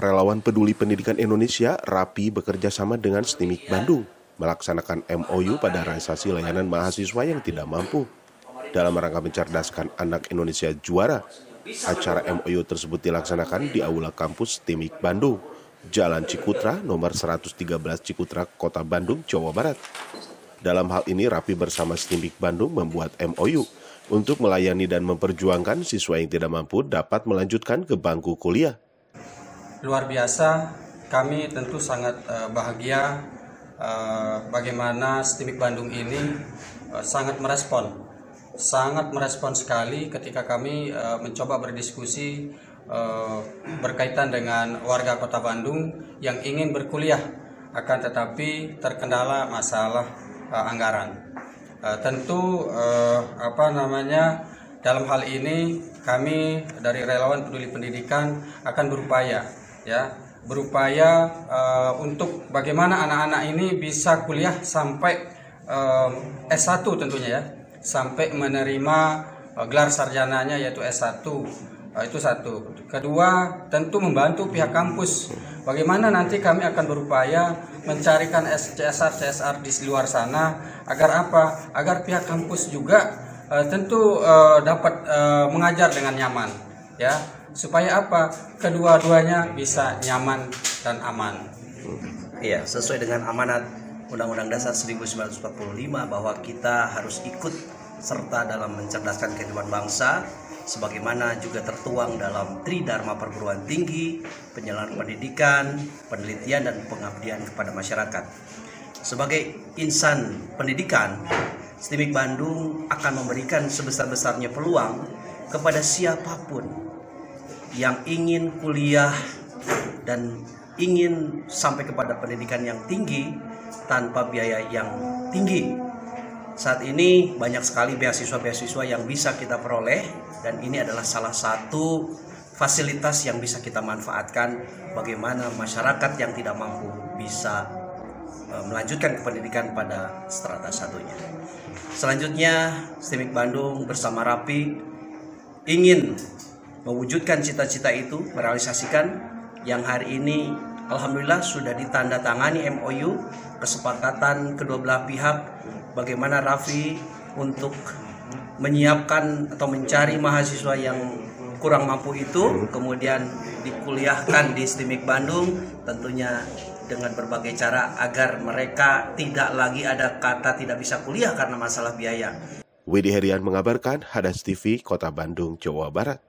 Relawan Peduli Pendidikan Indonesia, RAPI, bekerja sama dengan STIMIK Bandung melaksanakan MOU pada realisasi layanan mahasiswa yang tidak mampu. Dalam rangka mencerdaskan anak Indonesia juara, acara MOU tersebut dilaksanakan di Aula Kampus STIMIK Bandung, Jalan Cikutra, nomor 113 Cikutra, Kota Bandung, Jawa Barat. Dalam hal ini, RAPI bersama STIMIK Bandung membuat MOU untuk melayani dan memperjuangkan siswa yang tidak mampu dapat melanjutkan ke bangku kuliah. Luar biasa, kami tentu sangat bahagia bagaimana STIMIK Bandung ini sangat merespon sekali ketika kami mencoba berdiskusi berkaitan dengan warga Kota Bandung yang ingin berkuliah, akan tetapi terkendala masalah anggaran. Tentu dalam hal ini kami dari Relawan Peduli Pendidikan akan berupaya untuk bagaimana anak-anak ini bisa kuliah sampai S1 tentunya ya, sampai menerima gelar sarjananya yaitu S1. Itu satu. Kedua, tentu membantu pihak kampus. Bagaimana nanti kami akan berupaya mencarikan CSR di luar sana agar apa? Agar pihak kampus juga tentu dapat mengajar dengan nyaman, ya. Supaya apa? Kedua-duanya bisa nyaman dan aman. Iya, sesuai dengan amanat Undang-Undang Dasar 1945 bahwa kita harus ikut serta dalam mencerdaskan kehidupan bangsa, sebagaimana juga tertuang dalam Tridharma Perguruan Tinggi, penyelenggaraan pendidikan, penelitian, dan pengabdian kepada masyarakat. Sebagai insan pendidikan, STIMIK Bandung akan memberikan sebesar-besarnya peluang kepada siapapun yang ingin kuliah dan ingin sampai kepada pendidikan yang tinggi tanpa biaya yang tinggi. Saat ini banyak sekali beasiswa-beasiswa yang bisa kita peroleh, dan ini adalah salah satu fasilitas yang bisa kita manfaatkan bagaimana masyarakat yang tidak mampu bisa melanjutkan ke pendidikan pada strata satunya. Selanjutnya, STIMIK Bandung bersama RAPI ingin mewujudkan cita-cita itu, merealisasikan yang hari ini alhamdulillah sudah ditandatangani MOU, kesepakatan kedua belah pihak bagaimana RAPI untuk menyiapkan atau mencari mahasiswa yang kurang mampu itu, kemudian dikuliahkan di STIMIK Bandung, tentunya dengan berbagai cara agar mereka tidak lagi ada kata tidak bisa kuliah karena masalah biaya. Widi Herian mengabarkan, Hadas TV, Kota Bandung, Jawa Barat.